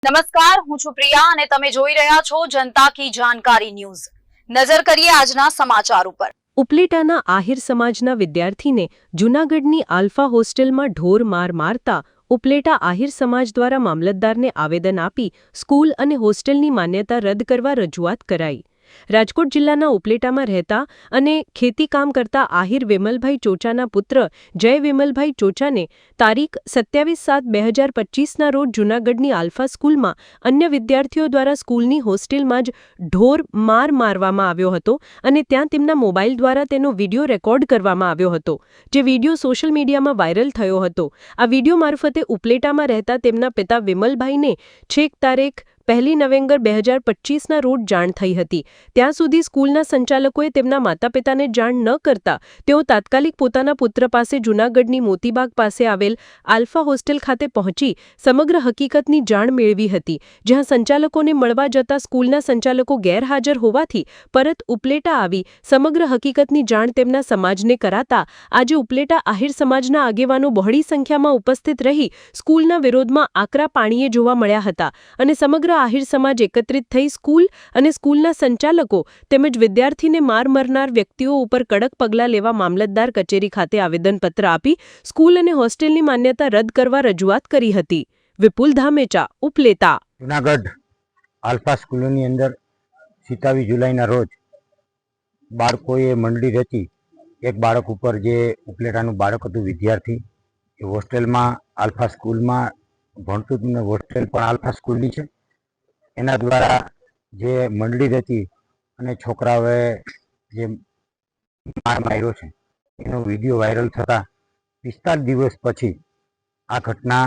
નમસ્કાર, હું છું પ્રિયા અને તમે જોઈ રહ્યા છો જનતા કી જાણકારી ન્યૂઝ। નજર કરીએ આજના સમાચાર ઉપર। ઉપલેટાના આહિર સમાજના વિદ્યાર્થીને જૂનાગઢની આલ્ફા હોસ્ટેલમાં ઢોર માર મારતા ઉપલેટા આહિર સમાજ દ્વારા મામલતદારને આવેદન આપી સ્કૂલ અને હોસ્ટેલની માન્યતા રદ કરવા રજૂઆત કરાઈ। રાજકોટ જિલ્લાના ઉપલેટામાં રહેતા અને ખેતી કામ કરતા આહિર વિમલભાઈ ચોચાના પુત્ર જય વિમલભાઈ ચોચાને તારીખ 27/7/2025ના રોજ જૂનાગઢની આલ્ફા સ્કૂલમાં અન્ય વિદ્યાર્થીઓ દ્વારા સ્કૂલની હોસ્ટેલમાં જ ઢોર માર મારવામાં આવ્યો હતો અને ત્યાં તેમના મોબાઈલ દ્વારા તેનો વિડીયો રેકોર્ડ કરવામાં આવ્યો હતો, જે વિડીયો સોશિયલ મીડિયામાં વાયરલ થયો હતો। આ વિડીયો મારફતે ઉપલેટામાં રહેતા તેમના પિતા વિમલભાઈને છેક તારીખ 1 નવેમ્બર 2025ના રોજ જાણ થઈ હતી। ત્યાં સુધી સ્કૂલના સંચાલકોએ તેમના માતા પિતાને જાણ ન કરતા તેઓ તાત્કાલિક પોતાના પુત્ર પાસે જૂનાગઢની મોતીબાગ પાસે આવેલ આલ્ફા હોસ્ટેલ ખાતે પહોંચી સમગ્ર હકીકતની જાણ મેળવી હતી, જ્યાં સંચાલકોને મળવા જતા સ્કૂલના સંચાલકો ગેરહાજર હોવાથી પરત ઉપલેટા આવી સમગ્ર હકીકતની જાણ તેમના સમાજને કરાતા આજે ઉપલેટા આહિર સમાજના આગેવાનો બહોળી સંખ્યામાં ઉપસ્થિત રહી સ્કૂલના વિરોધમાં આકરા પાણીએ જોવા મળ્યા હતા અને સમગ્ર આહિર સમાજ એકત્રિત થઈ સ્કૂલ અને સ્કૂલના સંચાલકો તેમજ વિદ્યાર્થીને માર મરનાર વ્યક્તિઓ ઉપર કડક પગલાં લેવા મામલતદાર કચેરી ખાતે આવેદનપત્ર આપી સ્કૂલ અને હોસ્ટેલની માન્યતા રદ કરવા રજૂઆત કરી હતી। વિપુલ ધામેચા, ઉપલેટા। જૂનાગઢ આલ્ફા સ્કૂલની અંદર 27 જુલાઈના રોજ બાળકોએ મંડળી રચી એક બાળક ઉપર, જે ઉપલેટાનું બાળક હતું, વિદ્યાર્થી, એ હોસ્ટેલમાં આલ્ફા સ્કૂલમાં ભણતું હતું ને હોસ્ટેલ પણ આલ્ફા સ્કૂલની છે, એના દ્વારા જે મંડળી રચી અને છોકરાઓએ જે માર માર્યો છે એનો વિડીયો વાયરલ થતાં 45 દિવસ પછી આ ઘટના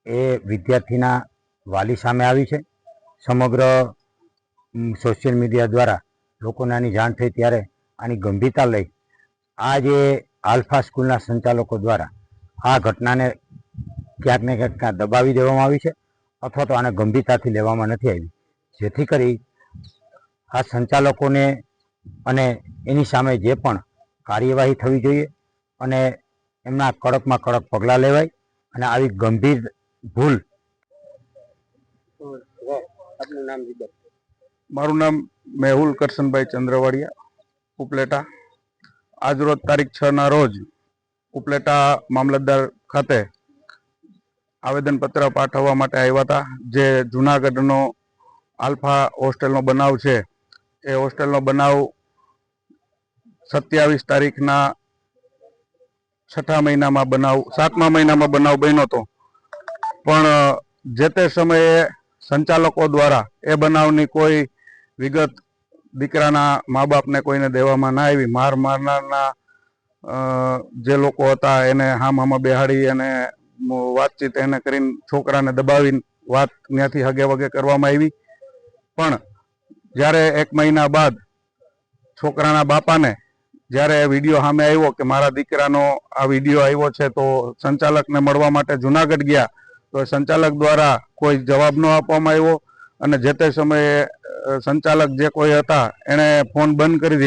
એ વિદ્યાર્થીના વાલી સામે આવી છે। સમગ્ર સોશિયલ મીડિયા દ્વારા લોકોને આની જાણ થઈ ત્યારે આની ગંભીરતા લઈ આ જે આલ્ફા સ્કૂલના સંચાલકો દ્વારા આ ઘટનાને ક્યાંક ને ક્યાંક દબાવી દેવામાં આવી છે અથવા તો આને ગંભીરતાથી લેવામાં નથી આવી, જેથી કરી આ સંચાલકોને અને એની સામે જે પણ કાર્યવાહી થવી જોઈએ અને એમના કડકમાં કડક પગલાં લેવાય અને આવી ગંભીર ભૂલ। મારું નામ મેહુલ કરશનભાઈ ચંદ્રવાડિયા, ઉપલેટા। આજરોજ તારીખ 6ના રોજ ઉપલેટા મામલતદાર ખાતે આવેદનપત્ર પાઠવવા માટે આવ્યા હતા। જે જૂનાગઢનો આલ્ફા હોસ્ટેલનો બનાવ છે એ હોસ્ટેલનો બનાવ 27 તારીખના 7મા મહિનામાં બનાવ બન્યો હતો, પણ જે તે સમયે સંચાલકો દ્વારા એ બનાવની કોઈ વિગત દીકરાના મા બાપને કોઈને દેવામાં ના આવી। માર મારનારના જે લોકો હતા એને હામાં બેહાડી અને વાતચીત એને કરીને છોકરાને દબાવીને વાત ત્યાંથી હગે વગે કરવામાં આવી। પણ જ્યારે 1 મહિના બાદ છોકરાના બાપાને જ્યારે વિડીયો સામે આવ્યો કે મારા દીકરાનો આ વિડીયો આવ્યો છે, તો સંચાલકને મળવા માટે જૂનાગઢ ગયા તો સંચાલક દ્વારા કોઈ જવાબ ન આપવામાં આવ્યો અને જે તે સમયે સંચાલક જે કોઈ હતા એણે ફોન બંધ કરી દીધો।